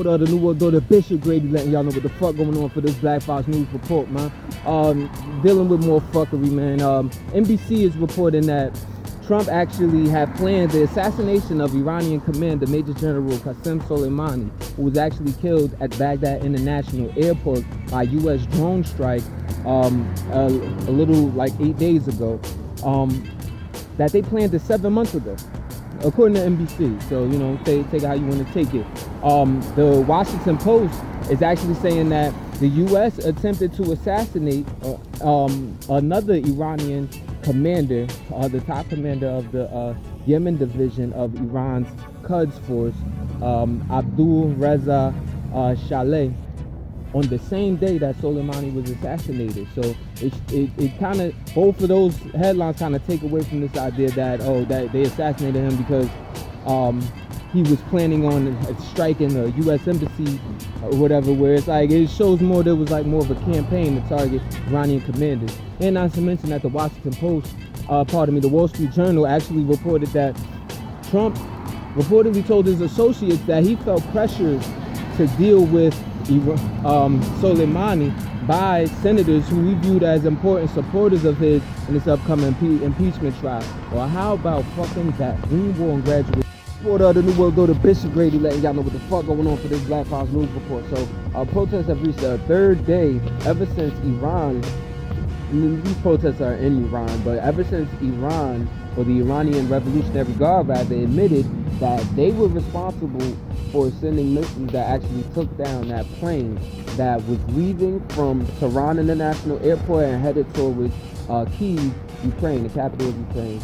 The New World Order, Bishop Grady letting y'all know what the fuck going on for this Black Fox News report, man. Dealing with more fuckery, man. NBC is reporting that Trump actually had planned the assassination of Iranian commander Major General Qasem Soleimani, who was actually killed at Baghdad International Airport by U.S. drone strike a little like 8 days ago. That they planned it 7 months ago, according to NBC. So, you know, take it how you want to take it. The Washington Post is actually saying that the U.S. attempted to assassinate another Iranian commander, the top commander of the Yemen division of Iran's Quds Force, Abdul Reza Shaleh, on the same day that Soleimani was assassinated. So it kind of, both of those headlines kind of take away from this idea that, oh, that they assassinated him because he was planning on striking the U.S. embassy or whatever, where it's like, it shows more there was like more of a campaign to target Iranian commanders. And not to mention that the Washington Post, the Wall Street Journal actually reported that Trump reportedly told his associates that he felt pressured to deal with Soleimani by senators who he viewed as important supporters of his in this upcoming impeachment trial. Well, how about fucking that? Green War and Graduation. The New World Order, Bishop Grady letting y'all know what the fuck going on for this Black Fox News report. So, protests have reached their third day ever since Iran. These protests are in Iran, but ever since Iran, or the Iranian Revolutionary Guard rather, admitted that they were responsible for sending missiles that actually took down that plane that was leaving from Tehran International Airport and headed towards Kyiv, Ukraine, the capital of Ukraine,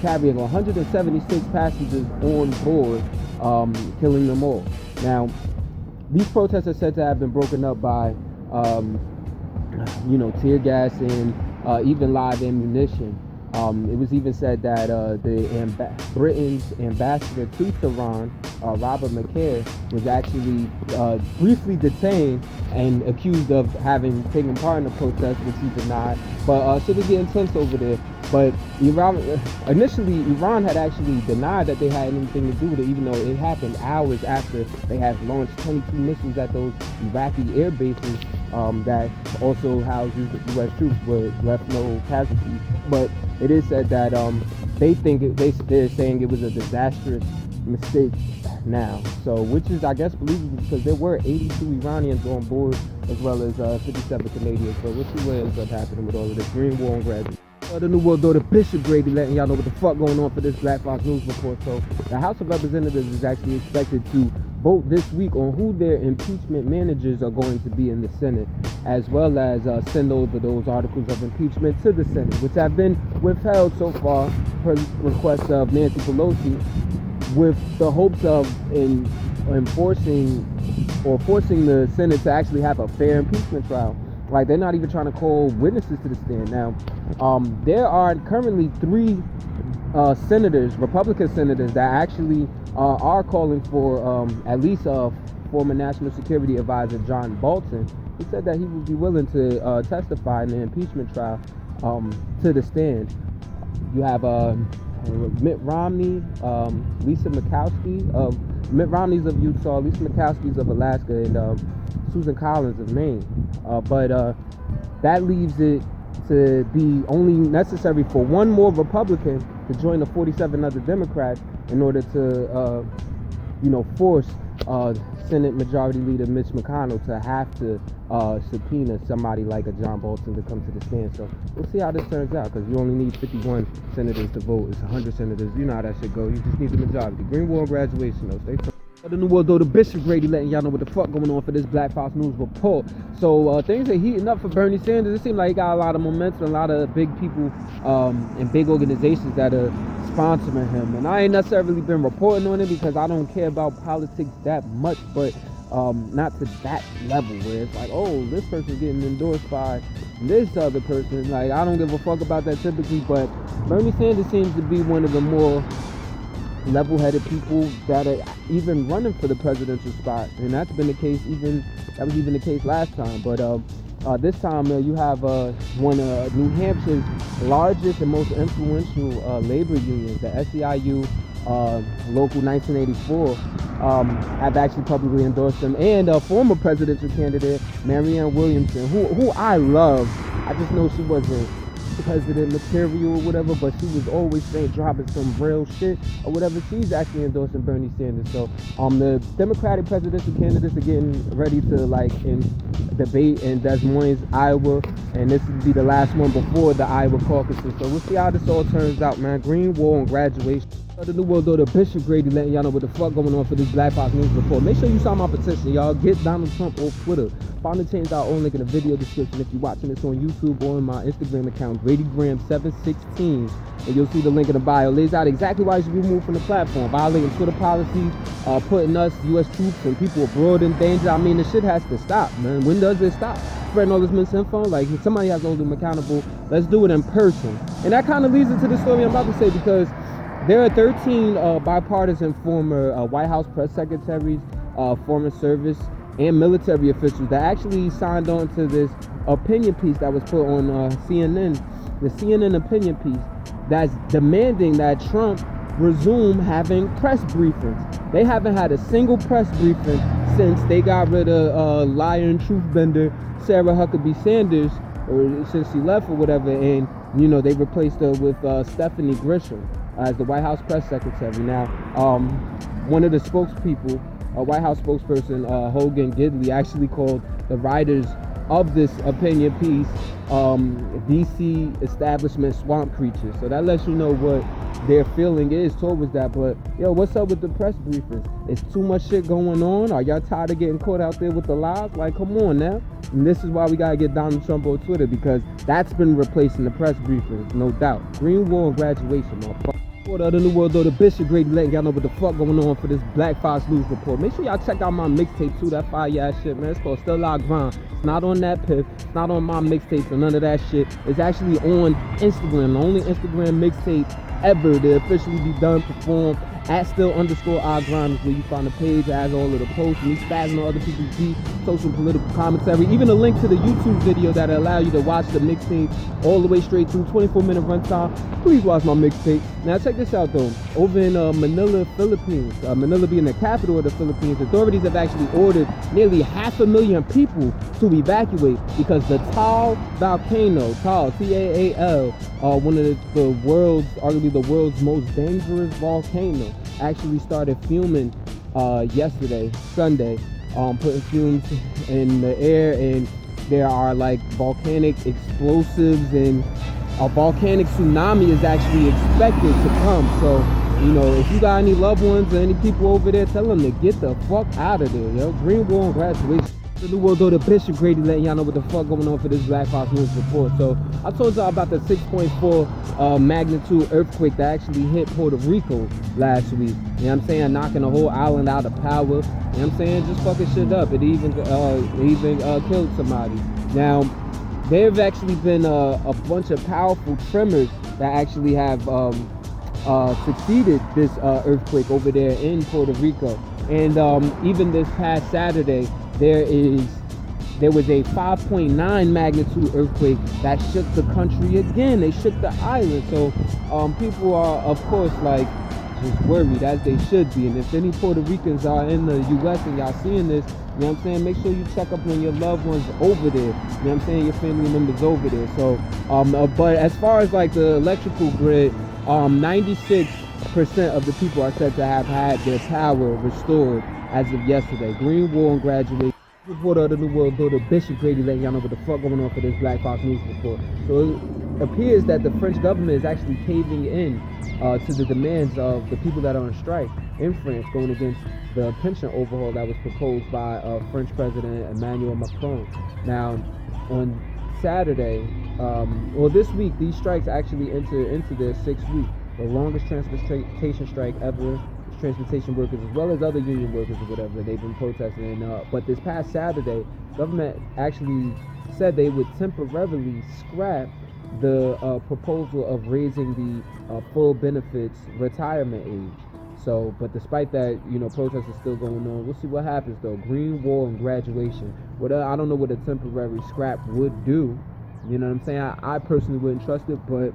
carrying 176 passengers on board, killing them all. Now, these protests are said to have been broken up by, tear gas and even live ammunition. It was even said that Britain's ambassador to Tehran, Robert McCare, was actually briefly detained and accused of having taken part in the protest, which he denied. But shit is getting tense over there. But initially, Iran had actually denied that they had anything to do with it, even though it happened hours after they had launched 22 missiles at those Iraqi air bases that also houses U.S. troops, but left no casualties. But it is said that they're saying it was a disastrous mistake now. So, which is, I guess, believable because there were 82 Iranians on board as well as 57 Canadians. So we'll see what ends up happening with all of this. Green War and Graduation. The New World Order, Bishop Grady letting y'all know what the fuck going on for this Black Fox News report. So the House of Representatives is actually expected to vote this week on who their impeachment managers are going to be in the Senate, as well as send over those articles of impeachment to the Senate, which have been withheld so far per request of Nancy Pelosi, with the hopes of forcing the Senate to actually have a fair impeachment trial. Like, they're not even trying to call witnesses to the stand. Now, there are currently 3 senators, Republican senators, that actually are calling for at least former National Security Advisor John Bolton. He said that he would be willing to testify in the impeachment trial to the stand. You have Mitt Romney, Lisa Murkowski Mitt Romney's of Utah, Lisa Murkowski's of Alaska, and Susan Collins of Maine. But that leaves it to be only necessary for one more Republican to join the 47 other Democrats in order to, force Senate Majority Leader Mitch McConnell to have to subpoena somebody like a John Bolton to come to the stand. So we'll see how this turns out, because you only need 51 senators to vote. It's 100 senators. You know how that shit go. You just need the majority. Green War and Graduation, though. Stay tuned. The New World Order, Bishop Grady letting y'all know what the fuck going on for this Black Fox News report. So things are heating up for Bernie Sanders. It seems like he got a lot of momentum, a lot of big people and big organizations that are sponsoring him. And I ain't necessarily been reporting on it because I don't care about politics that much, but not to that level where it's like, oh, this person's getting endorsed by this other person. Like, I don't give a fuck about that typically, but Bernie Sanders seems to be one of the more level-headed people that are even running for the presidential spot, and that's been the case that was even the case last time. But this time you have one of New Hampshire's largest and most influential labor unions, the SEIU, Local 1984, have actually publicly endorsed him, and a former presidential candidate, Marianne Williamson, who I love. I just know she wasn't president material or whatever, but she was always saying dropping some real shit or whatever. She's actually endorsing Bernie Sanders. So the Democratic presidential candidates are getting ready to debate in Des Moines, Iowa, and this will be the last one before the Iowa caucuses. So we'll see how this all turns out, man. Green wall and graduation. The New World Order, Bishop Grady letting y'all know what the fuck going on for this Black Fox News Report. Make sure you sign my petition, y'all. Get Donald Trump off Twitter. Find the change.org link in the video description if you're watching this on YouTube or on my Instagram account, GradyGram716. And you'll see the link in the bio. Lays out exactly why you should be removed from the platform. Violating Twitter policies, putting us, U.S. troops, and people abroad in danger. I mean, the shit has to stop, man. When does it stop? Spreading all this misinfo? Like, somebody has to hold them accountable. Let's do it in person. And that kind of leads into the story I'm about to say, because there are 13 bipartisan former White House press secretaries, former service, and military officials that actually signed on to this opinion piece that was put on CNN, the CNN opinion piece, that's demanding that Trump resume having press briefings. They haven't had a single press briefing since they got rid of liar and truth bender Sarah Huckabee Sanders, or since she left or whatever, and they replaced her with Stephanie Grisham as the White House press secretary. Now, one of the spokespeople, a White House spokesperson, Hogan Gidley, actually called the writers of this opinion piece DC establishment swamp creatures. So that lets you know what their feeling is towards that. But yo, what's up with the press briefings? It's too much shit going on. Are y'all tired of getting caught out there with the lies? Like, come on now. And this is why we gotta get Donald Trump on Twitter, because that's been replacing the press briefings, no doubt. Green wall and graduation, motherfucker. For the New World Order, Bishop Grady letting y'all know what the fuck going on for this Black Fox News Report. Make sure y'all check out my mixtape too, that fire ass shit, man. It's called Still La Grind. It's not on that piff, it's not on my mixtape or none of that shit. It's actually on Instagram, the only Instagram mixtape ever to officially be done, performed at still_I_grind is where you find the page. It has all of the posts, me spazzing on other people's beats, social and political commentary, even a link to the YouTube video that allow you to watch the mixtape all the way straight through, 24-minute runtime. Please watch my mixtape. Now check this out though. Over in Manila, Philippines, Manila being the capital of the Philippines, authorities have actually ordered nearly 500,000 people to evacuate because the Taal volcano, Taal, T-A-A-L, one of the world's, arguably the world's most dangerous volcano, actually started fuming yesterday, Sunday, putting fumes in the air, and there are like volcanic explosives, and a volcanic tsunami is actually expected to come. So, if you got any loved ones or any people over there, tell them to get the fuck out of there, yo. Green wall and graduation. The New World Order, Bishop Grady letting y'all know what the fuck going on for this Black Fox News Report. So I told y'all about the 6.4 magnitude earthquake that actually hit Puerto Rico last week. You know what I'm saying? Knocking the whole island out of power. You know what I'm saying? Just fucking shit up. It even killed somebody. Now, there have actually been a bunch of powerful tremors that actually have succeeded this earthquake over there in Puerto Rico. And even this past Saturday, there was a 5.9 magnitude earthquake that shook the country again. They shook the island. So people are, of course, like, just worried, as they should be. And if any Puerto Ricans are in the U.S. and y'all seeing this, you know what I'm saying, make sure you check up on your loved ones over there. You know what I'm saying, your family members over there. So, but as far as like the electrical grid, 96% of the people are said to have had their power restored as of yesterday. Green wall and graduation. Report of the New World Order, Bishop Grady letting y'all know what the fuck going on for this Black Fox News Report. So it appears that the French government is actually caving in to the demands of the people that are on strike in France, going against the pension overhaul that was proposed by French President Emmanuel Macron. Now, on Saturday, this week, these strikes actually enter into their 6th week, the longest transportation strike ever. Transportation workers, as well as other union workers or whatever, they've been protesting. But this past Saturday, government actually said they would temporarily scrap the proposal of raising the full benefits retirement age. So, but despite that, protests are still going on. We'll see what happens though. Green wall and graduation. I don't know what a temporary scrap would do. You know what I'm saying? I personally wouldn't trust it, but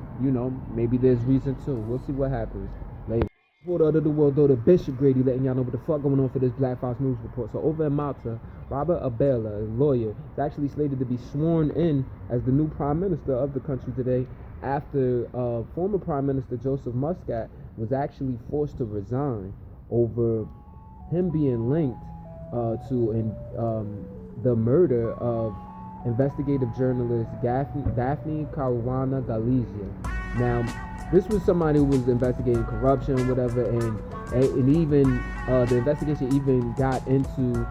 maybe there's reason to. We'll see what happens later. Report out of the world, though, the Bishop Grady letting y'all know what the fuck going on for this Black Fox News report. So over in Malta, Robert Abela, a lawyer, is actually slated to be sworn in as the new prime minister of the country today after former Prime Minister Joseph Muscat was actually forced to resign over him being linked to the murder of investigative journalist Daphne Caruana Galizia. Now, this was somebody who was investigating corruption, whatever, and even the investigation even got into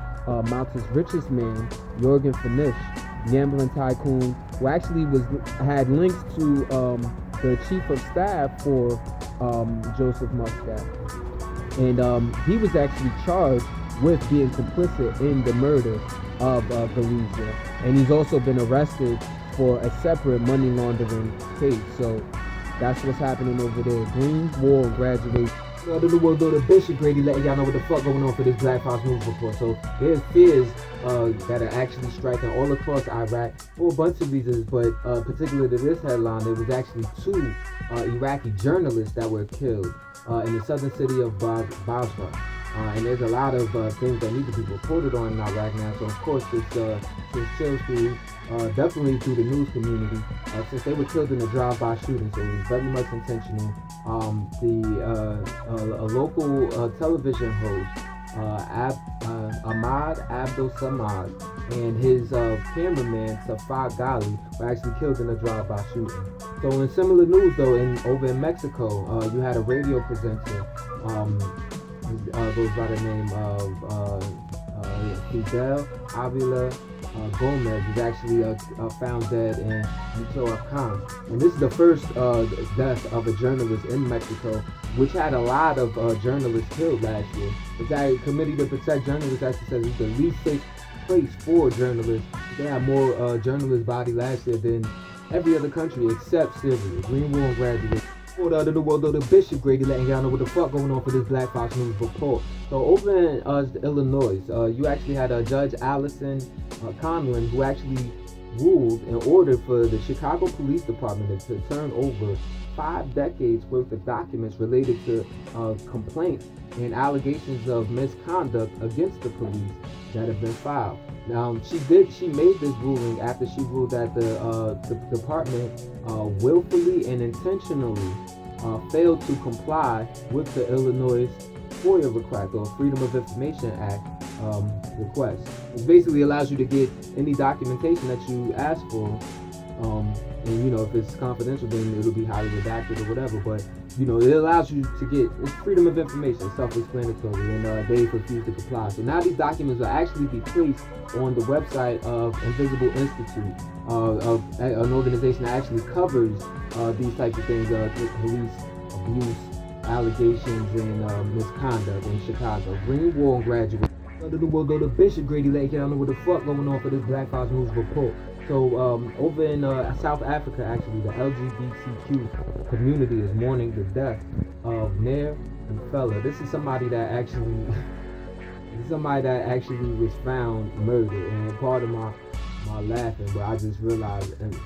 Malta's richest man, Jorgen Finish, gambling tycoon, who actually had links to the chief of staff for Joseph Muscat, and he was actually charged with being complicit in the murder of Galizia, and he's also been arrested for a separate money laundering case. So that's what's happening over there. Green Wall Graduation. Out of the world, though, the Bishop Grady letting y'all know what the fuck going on for this Black Fox News report. So there's fears that are actually striking all across Iraq for a bunch of reasons, but particular to this headline, there was actually 2 Iraqi journalists that were killed in the southern city of Basra. And there's a lot of things that need to be reported on in Iraq now. So of course this chills through definitely through the news community, since they were killed in a drive-by shooting. So it was very much intentional. A local television host, Ahmad Abdul Samad, and his cameraman Safar Ghali were actually killed in a drive-by shooting. So in similar news though, over in Mexico, you had a radio presenter goes by the name of Fidel Avila Gomez, is actually found dead in Michoacan. And this is the first death of a journalist in Mexico, which had a lot of journalists killed last year. The Committee to Protect Journalists actually says it's the least safe place for journalists. They had more journalists bodied last year than every other country except Syria. Green Wall graduated. Out of the world, though, the Bishop Grady letting y'all know what the fuck going on for this Black Fox News report. So over in Illinois, you actually had Judge Allison Conlon, who actually ruled and ordered for the Chicago Police Department to turn over 5 decades worth of documents related to complaints and allegations of misconduct against the police that have been filed. Now, she made this ruling after she ruled that the department willfully and intentionally failed to comply with the Illinois FOIA request, or Freedom of Information Act request. It basically allows you to get any documentation that you ask for, and you know, if it's confidential, then it'll be highly redacted or whatever. But you know, it allows you to get, it's freedom of information, self-explanatory, and they refuse to comply. So now these documents will actually be placed on the website of Invisible Institute, of an organization that actually covers these types of things, police abuse, allegations, and misconduct in Chicago. Green Wall graduate. Under the world, go to Bishop Grady Lake. I don't know what the fuck going on for this Black Fox News report. So over in South Africa, actually, the LGBTQ community is mourning the death of Nair and Fella. This is somebody that actually was found murdered. And part of my laughing, but I just realized the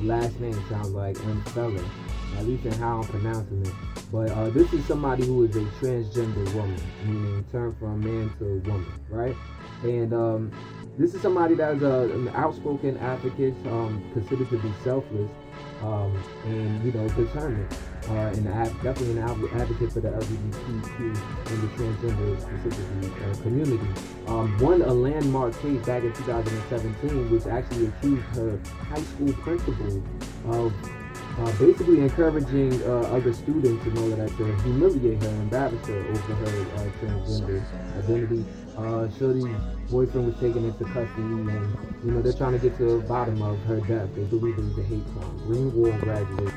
last name sounds like Fella, at least in how I'm pronouncing it. But this is somebody who is a transgender woman, meaning turned from man to woman, right? And this is somebody that is an outspoken advocate, considered to be selfless, and you know, determined, and definitely an advocate for the LGBTQ and the transgender specifically community. Won a landmark case back in 2017, which actually accused her high school principal of basically encouraging other students in order to humiliate her, embarrass her over her transgender identity. Shorty's boyfriend was taken into custody, and you know, they're trying to get to the bottom of her death. They believe it was a hate crime. Green Wall graduate.